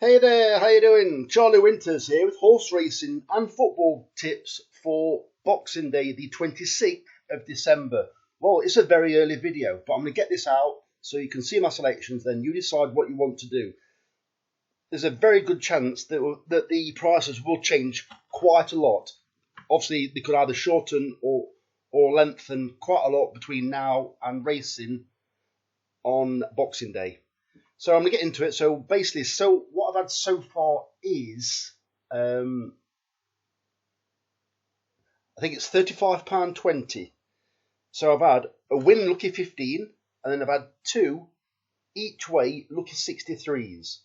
Hey there, how you doing? Charlie Winters here with horse racing and football tips for Boxing Day, the 26th of December. Well, it's a very early video, but I'm going to get this out so you can see my selections, then you decide what you want to do. There's a very good chance that the prices will change quite a lot. Obviously, they could either shorten or lengthen quite a lot between now and racing on Boxing Day. So I'm going to get into it. So basically, what I've had so far is, I think it's £35.20. So I've had a win lucky 15, and then I've had two each way lucky 63s.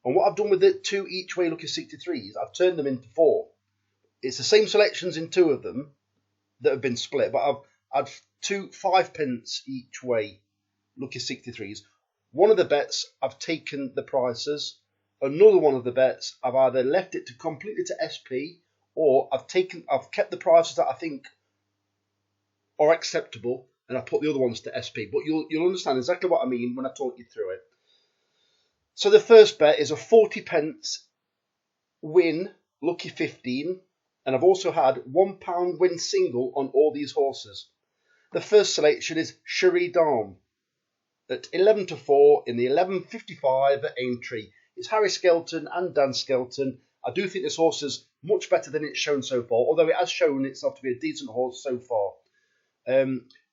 And what I've done with the two each way lucky 63s, I've turned them into four. It's the same selections in two of them that have been split, but I've had two 5p each way lucky 63s. One of the bets, I've taken the prices. Another one of the bets, I've either left it completely to SP, or I've kept the prices that I think are acceptable, and I put the other ones to SP. But you'll understand exactly what I mean when I talk you through it. So the first bet is a 40p win, lucky 15, and I've also had £1 win single on all these horses. The first selection is Cherie Dame at 11-4 in the 11.55 at Aintree. It's Harry Skelton and Dan Skelton. I do think this horse is much better than it's shown so far, although it has shown itself to be a decent horse so far.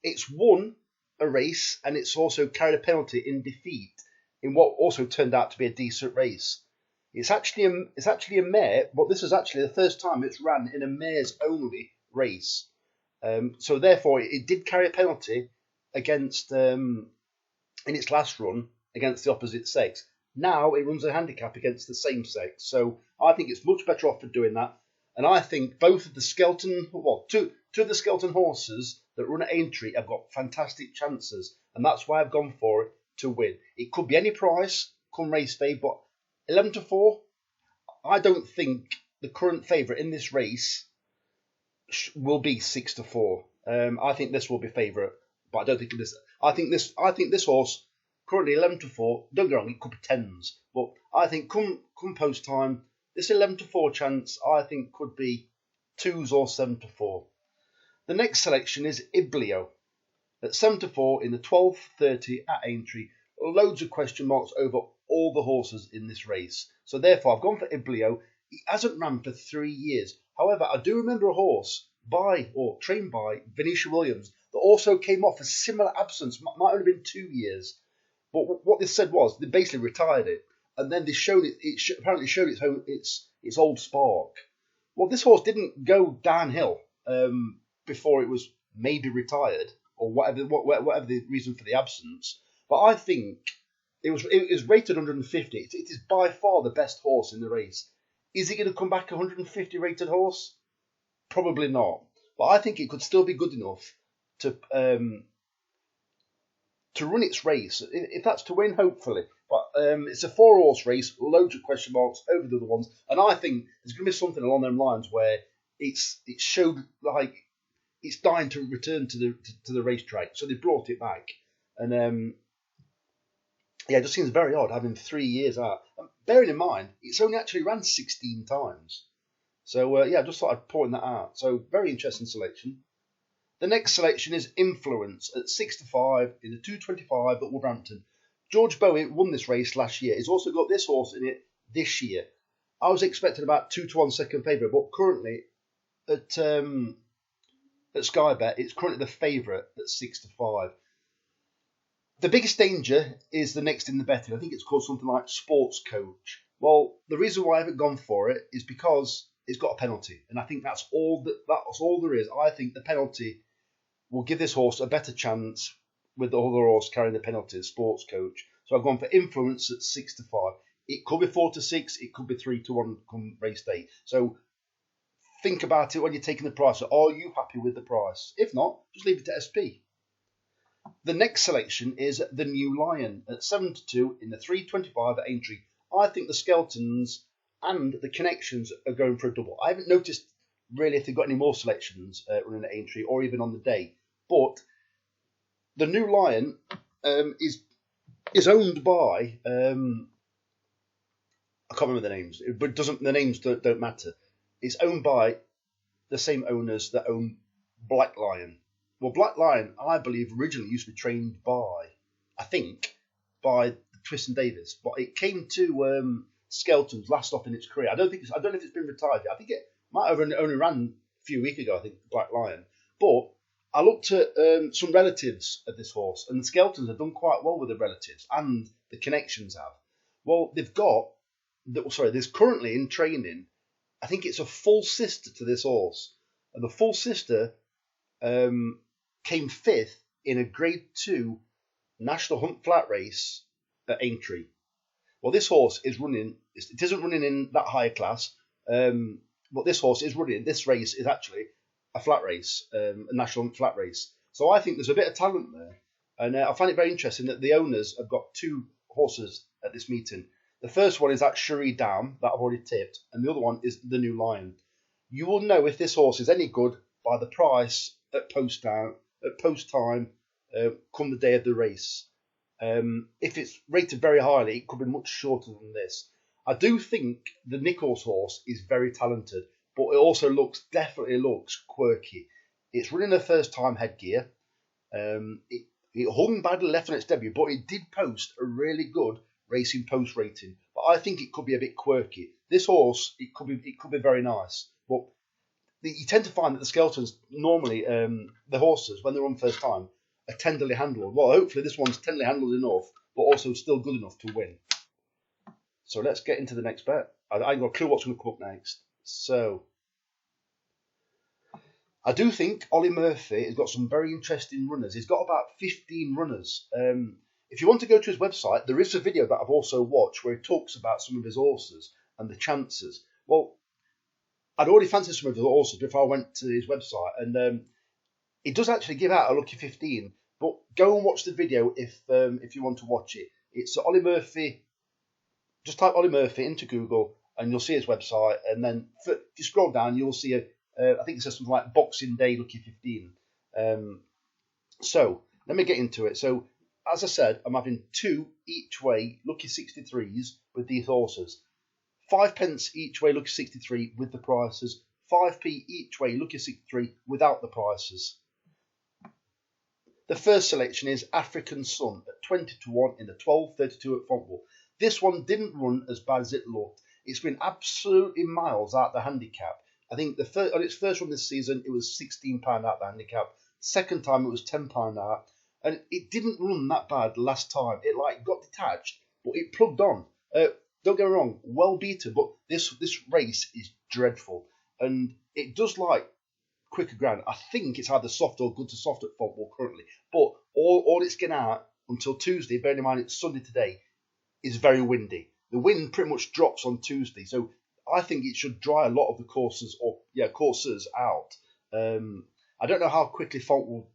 It's won a race, and it's also carried a penalty in defeat in what also turned out to be a decent race. It's actually a mare, but this is actually the first time it's ran in a mares only race. So therefore, it did carry a penalty against in its last run against the opposite sex. Now it runs a handicap against the same sex. So I think it's much better off for doing that. And I think both of the two of the Skelton horses that run at Aintree have got fantastic chances. And that's why I've gone for it to win. It could be any price come race day, but 11-4, I don't think the current favourite in this race will be 6-4. I think this will be favourite, but I don't think this. I think this horse currently 11-4. Don't get wrong, it could be tens, but I think come post time, this 11-4 chance I think could be 2s or 7-4. The next selection is Iblio at 7-4 in the 12.30 at Aintree. Loads of question marks over all the horses in this race, so therefore I've gone for Iblio. He hasn't ran for 3 years. However, I do remember a horse trained by Venetia Williams that also came off a similar absence. Might only have been 2 years. But what this said was they basically retired it, and then they showed it. Apparently showed its old spark. Well, this horse didn't go downhill before it was maybe retired or whatever the reason for the absence. But I think it was rated 150. It is by far the best horse in the race. Is it going to come back a 150 rated horse? Probably not. But I think it could still be good enough to run its race. If that's to win, hopefully. But it's a 4-horse race, loads of question marks over the other ones, and I think there's going to be something along them lines where it showed like it's dying to return to the racetrack, so they brought it back, and it just seems very odd having 3 years out. Bearing in mind, it's only actually ran 16 times. So I just thought I'd point that out. So very interesting selection. The next selection is Influence at 6-5 in the 2.25 at Wolverhampton. George Bowen won this race last year. He's also got this horse in it this year. I was expecting about 2-1 second favourite, but currently at Skybet, it's currently the favourite at 6-5. The biggest danger is the next in the betting. I think it's called something like Sports Coach. Well, the reason why I haven't gone for it is because it's got a penalty, and I think that's all there is. I think the penalty will give this horse a better chance with the other horse carrying the penalty, Sports Coach. So I've gone for Influence at 6-5. It could be 4-6, it could be 3-1 come race day. So think about it when you're taking the price. Are you happy with the price? If not, just leave it to SP. The next selection is the New Lion at 7-2 in the 3.25 at Aintree. I think the Skeltons and the Connections are going for a double. I haven't noticed really if they've got any more selections running at Aintree or even on the day. But the New Lion is owned by I can't remember the names, but the names don't matter. It's owned by the same owners that own Black Lion. Well, Black Lion, I believe, originally used to be trained by, I think, by Twiston Davis, but it came to Skelton's last stop in its career. I don't know if it's been retired yet. I think it might have only ran a few weeks ago. I think Black Lion, but I looked at some relatives of this horse, and the Skeltons have done quite well with the relatives, and the connections have. Well, there's currently in training, I think it's a full sister to this horse, and the full sister came 5th in a Grade 2 National Hunt Flat race at Aintree. Well, this horse is running. It isn't running in that higher class, but this horse is running. This race is actually a flat race, a National Hunt Flat race. So I think there's a bit of talent there, and I find it very interesting that the owners have got 2 horses at this meeting. The first one is that Cherie Dam that I've already tipped, and the other one is the New Lion. You will know if this horse is any good by the price at post time, come the day of the race. If it's rated very highly, it could be much shorter than this. I do think the Nichols horse is very talented, but it also definitely looks quirky. It's running a first time headgear. It hung badly left on its debut, but it did post a really good racing post rating. But I think it could be a bit quirky. This horse, it could be very nice. But you tend to find that the Skeltons normally, the horses when they're on first time, are tenderly handled. Well, hopefully this one's tenderly handled enough, but also still good enough to win. So let's get into the next bet. I ain't got a clue what's going to come up next. So I do think Ole Murphy has got some very interesting runners. He's got about 15 runners. If you want to go to his website, there is a video that I've also watched where he talks about some of his horses and the chances. Well, I'd already fancied some of his horses before I went to his website, and he does actually give out a lucky 15. But go and watch the video if you want to watch it. It's Ole Murphy. Just type Ole Murphy into Google and you'll see his website. And then if you scroll down, you'll see I think it says something like Boxing Day Lucky 15. So let me get into it. So as I said, I'm having 2 each way Lucky 63s with these horses. 5p each way Lucky 63 with the prices. 5p each way Lucky 63 without the prices. The first selection is African Sun at 20 to 1 in the 12.32 at Fontville. This one didn't run as bad as it looked. It's been absolutely miles out the handicap. I think on its first run this season, it was £16 out the handicap. Second time, it was £10 out. And it didn't run that bad last time. It got detached, but it plugged on. Don't get me wrong, well beaten, but this race is dreadful. And it does like quicker ground. I think it's either soft or good to soft at Fontville currently. But all it's getting out until Tuesday, bearing in mind it's Sunday today, is very windy. The wind pretty much drops on Tuesday, so I think it should dry a lot of the courses out. I don't know how quickly Fontville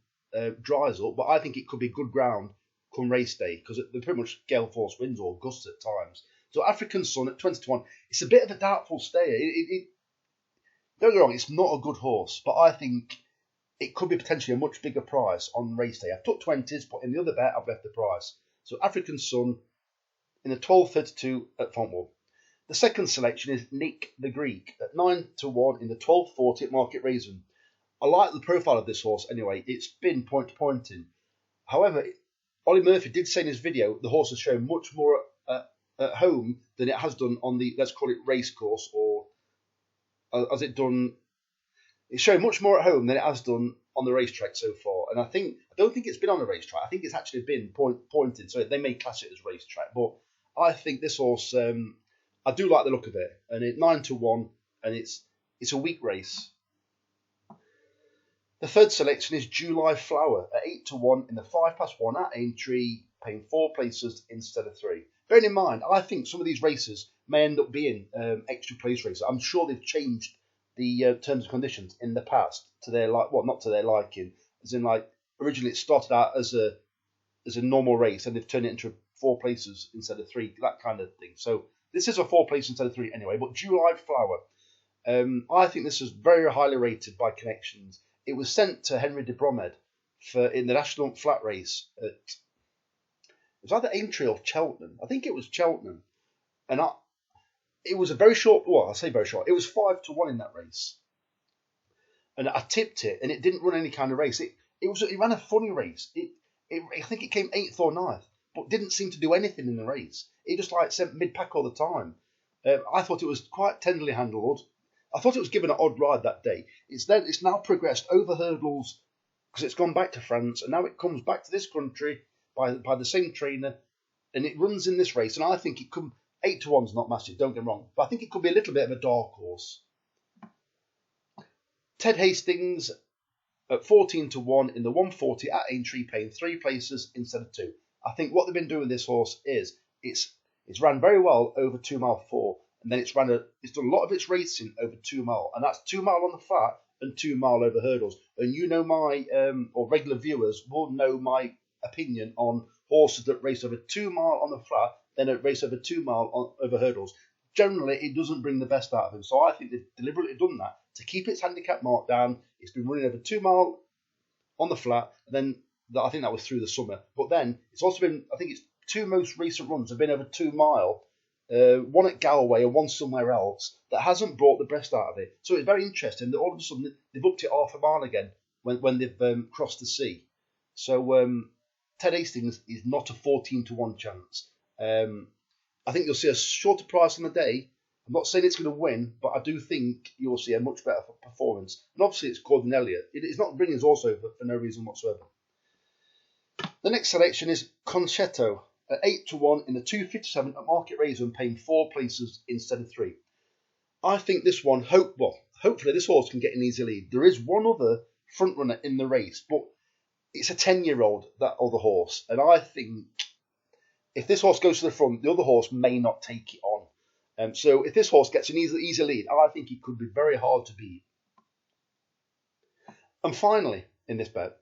dries up, but I think it could be good ground come race day because they're pretty much gale force winds or gusts at times. So African Sun at 20 to 1, it's a bit of a doubtful stayer. Don't get me wrong, it's not a good horse, but I think it could be potentially a much bigger price on race day. I've took 20s, but in the other bet, I've left the price. So African Sun in the 12.32 at Fontville. The second selection is Nick the Greek at 9 to 1 in the 12.40 at Market Raisin. I like the profile of this horse anyway. It's been point to pointing. However, Ole Murphy did say in his video the horse has shown much more at home than it has done on the, let's call it race course, or has it done, it's shown much more at home than it has done on the racetrack so far. And I don't think it's been on the racetrack. I think it's actually been pointed, so they may class it as racetrack. But I think this horse, I do like the look of it. And it's 9 to 1, and it's a weak race. The third selection is July Flower at 8 to 1 in the 5-1 at Aintree, paying 4 places instead of 3. Bearing in mind, I think some of these races may end up being extra place races. I'm sure they've changed the terms and conditions in the past to their not to their liking. As in, like, originally it started out as a normal race, and they've turned it into 4 places instead of 3, that kind of thing. So this is a 4 place instead of 3 anyway. But July Flower, I think this is very highly rated by connections. It was sent to Henry de Bromhead in the National Flat Race at, it was either Aintree or Cheltenham. I think it was Cheltenham. And it was a very short, well, I say very short, it was 5-1 in that race. And I tipped it, and it didn't run any kind of race. It ran a funny race. I think it came 8th or 9th, but didn't seem to do anything in the race. It just like sent mid-pack all the time. I thought it was quite tenderly handled. I thought it was given an odd ride that day. It's now progressed over hurdles because it's gone back to France, and now it comes back to this country by the same trainer, and it runs in this race. And I think it could 8-1's not massive. Don't get me wrong, but I think it could be a little bit of a dark horse. Ted Hastings at 14-1 in the 140 at Aintree, paying 3 places instead of 2. I think what they've been doing with this horse is it's ran very well over 2 mile 4, and then it's done a lot of its racing over 2 mile, and that's 2 mile on the flat and 2 mile over hurdles. And you know my or regular viewers will know my opinion on horses that race over 2 mile on the flat, then race over 2 mile over hurdles. Generally, it doesn't bring the best out of him. So I think they've deliberately done that to keep its handicap mark down. It's been running over 2 mile on the flat, and then I think that was through the summer. But then it's also been, I think its 2 most recent runs have been over 2 mile, one at Galway and one somewhere else, that hasn't brought the best out of it. So it's very interesting that all of a sudden they've upped it half a mile again when they've crossed the sea. So Ted Hastings is not a 14-1 chance. I think you'll see a shorter price on the day. I'm not saying it's going to win, but I do think you'll see a much better performance. And obviously it's Gordon Elliott. It's not bringing us also for no reason whatsoever. The next selection is Conto at 8-1 in the 257 at Market Raisin, paying 4 places instead of 3. I think this one, hopefully this horse can get an easy lead. There is one other front runner in the race, but it's a 10-year-old, that other horse. And I think if this horse goes to the front, the other horse may not take it on. So if this horse gets an easy lead, I think it could be very hard to beat. And finally, in this bet,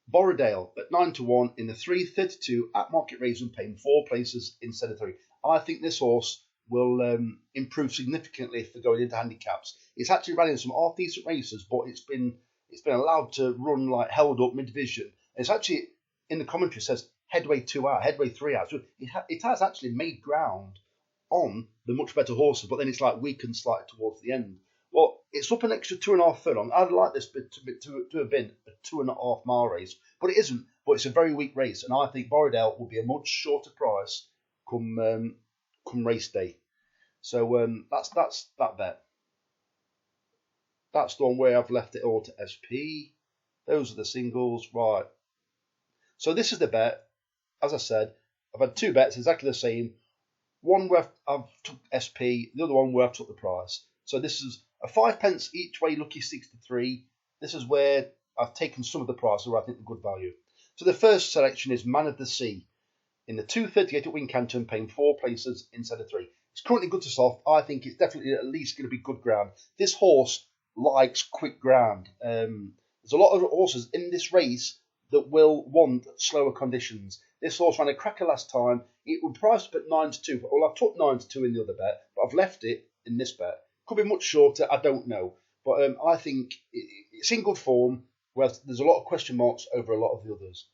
Borale at 9-1 in the 332 at Market Raisin, paying 4 places instead of 3. I think this horse will improve significantly if they're going into handicaps. It's actually running some half decent races, but it's been allowed to run like held up mid division. It's actually in the commentary says headway 2 out, headway 3 out. So it has actually made ground on the much better horses, but then it's like weakened slightly towards the end. Well, it's up an extra 2.5 furlong. I'd like this to have been a 2.5 mile race, but it isn't. But it's a very weak race, and I think Borale will be a much shorter price come race day. So that's that bet. That's the one where I've left it all to SP. Those are the singles, right? So this is the bet. As I said, I've had 2 bets exactly the same. One where I've took SP, the other one where I've took the price. So this is a 5p each way, lucky 63. This is where I've taken some of the price where I think the good value. So the first selection is Man of the Sea in the 238 at Wincanton, paying 4 places instead of 3. It's currently good to soft. I think it's definitely at least going to be good ground. This horse likes quick ground. There's a lot of horses in this race that will want slower conditions. This horse ran a cracker last time. It was priced up at 9-2. Well, I took 9-2 in the other bet, but I've left it in this bet. Could be much shorter, I don't know. But I think it's in good form, whereas there's a lot of question marks over a lot of the others.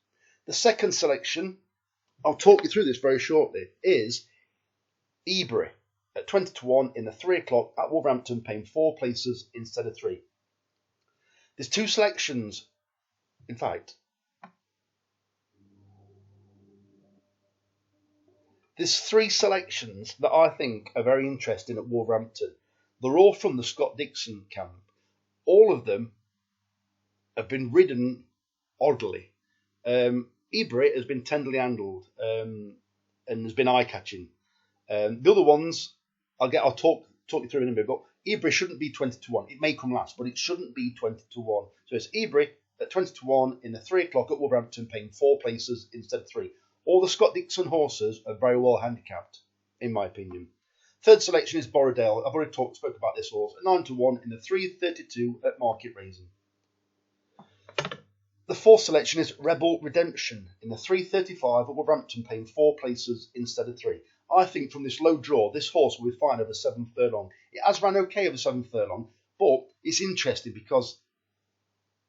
The second selection, I'll talk you through this very shortly, is Ebury at 20-1 in the 3 o'clock at Wolverhampton, paying 4 places instead of 3. There's 2 selections, in fact. There's 3 selections that I think are very interesting at Wolverhampton. They're all from the Scott Dixon camp. All of them have been ridden oddly. Ebury has been tenderly handled and has been eye-catching. The other ones, I'll talk you through in a minute, but Ebury shouldn't be 20-1. It may come last, but it shouldn't be 20-1. So it's Ebury at 20-1 in the 3 o'clock at Wolverhampton, paying 4 places instead of 3. All the Scott Dixon horses are very well handicapped, in my opinion. Third selection is Borale. I've already spoke about this horse at 9-1 in the 332 at Market Raisin. The fourth selection is Rebel Redemption in the 335 at Wolverhampton, paying 4 places instead of 3. I think from this low draw, this horse will be fine over 7 furlong. It has ran okay over 7 furlong, but it's interesting because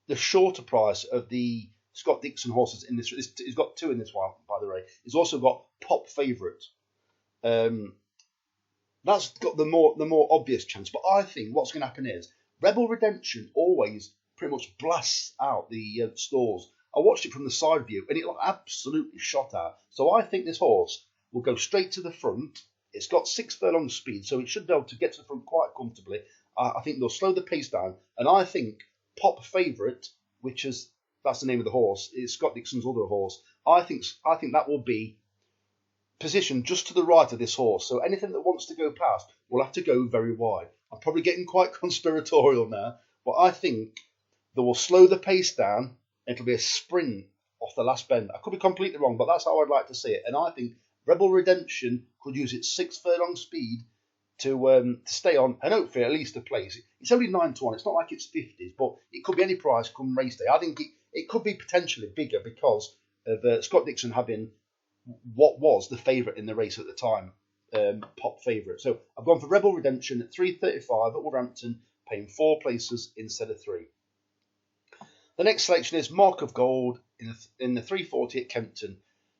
the shorter price of the Scott Dixon horses in this, he's got 2 in this one, by the way. He's also got Pop Favourite. That's got the more obvious chance. But I think what's going to happen is Rebel Redemption always pretty much blasts out the stalls. I watched it from the side view and it looked absolutely shot at. So I think this horse will go straight to the front. It's got 6 furlong speed, so it should be able to get to the front quite comfortably. I think they'll slow the pace down, and I think Pop Favourite, that's the name of the horse, is Scott Dixon's other horse. I think that will be positioned just to the right of this horse. So anything that wants to go past will have to go very wide. I'm probably getting quite conspiratorial now, but I think they will slow the pace down. And it'll be a sprint off the last bend. I could be completely wrong, but that's how I'd like to see it. And I think Rebel Redemption could use its 6 furlong speed to stay on and hopefully at least a place. It's only 9-1. It's not like it's 50s, but it could be any price come race day. I think it could be potentially bigger because of Scott Dixon having what was the favourite in the race at the time, Pop Favourite. So I've gone for Rebel Redemption at 3.35 at Wolverhampton, paying 4 places instead of 3. The next selection is Mark of Gold in the 3.40 at Kempton.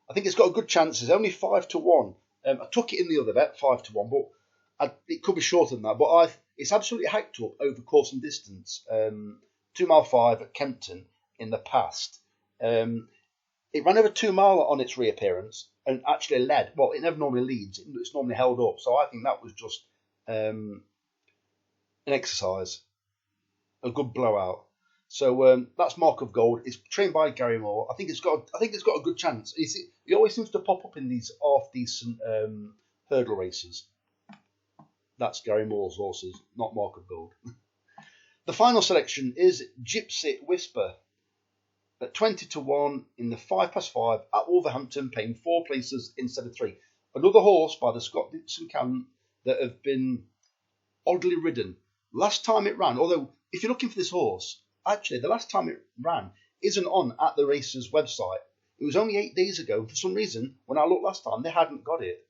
I think it's got a good chance. It's only 5-1. I took it in the other bet, 5-1, but it could be shorter than that. But it's absolutely hacked up over course and distance. 2 mile 5 at Kempton in the past. It ran over 2 mile on its reappearance and actually led. Well, it never normally leads. It's normally held up. So I think that was just an exercise, a good blowout. So that's Mark of Gold. It's trained by Gary Moore. I think it's got a good chance. He always seems to pop up in these half decent hurdle races. That's Gary Moore's horses, not Mark of Gold. The final selection is Gypsy Whisper at 20-1 in the 5+5 at Wolverhampton, paying 4 places instead of 3. Another horse by the Scott Dixon camp that have been oddly ridden. Last time it ran, although if you're looking for this horse, actually the last time it ran isn't on at the race's website. It was only 8 days ago. For some reason, when I looked last time, they hadn't got it.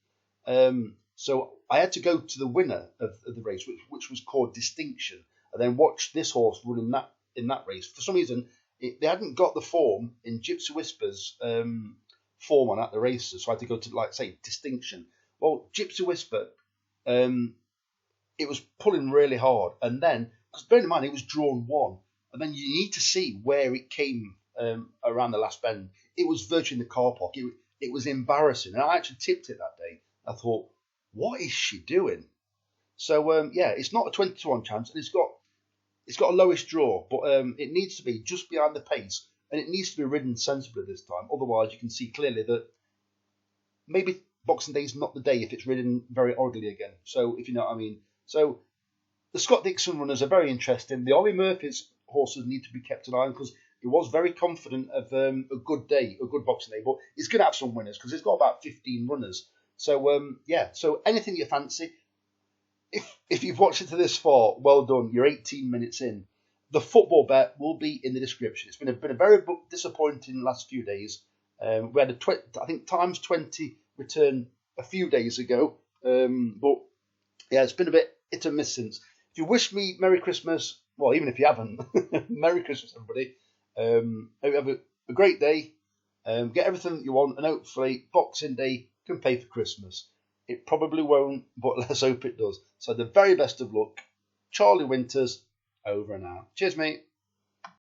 So I had to go to the winner of the race, which was called Distinction, and then watch this horse run in that race. For some reason, they hadn't got the form in Gypsy Whisper's form on at the races, so I had to go to, like, say, Distinction. Well, Gypsy Whisper, it was pulling really hard, and then, because bear in mind, it was drawn 1, and then you need to see where it came around the last bend. It was virtually in the car park. It was embarrassing, and I actually tipped it that day. I thought, what is she doing? So yeah, it's not a 20-1 chance, and it's got a lowest draw, but it needs to be just behind the pace, and it needs to be ridden sensibly this time. Otherwise, you can see clearly that maybe Boxing Day is not the day if it's ridden very oddly again. So if you know what I mean. So the Scott Dixon runners are very interesting. The Ole Murphy's horses need to be kept an eye on because he was very confident of a good day, a good Boxing Day, but he's going to have some winners because he's got about 15 runners. So yeah, so anything you fancy. If you've watched it to this far, well done. You're 18 minutes in. The football bet will be in the description. It's been a very disappointing last few days. We had I think times 20 return a few days ago, but yeah, it's been a bit hit and miss since. If you wish me Merry Christmas, well, even if you haven't, Merry Christmas, everybody. Hope you have a great day. Get everything that you want, and hopefully Boxing Day can pay for Christmas. It probably won't, but let's hope it does. So the very best of luck. Charlie Winters, over and out. Cheers, mate.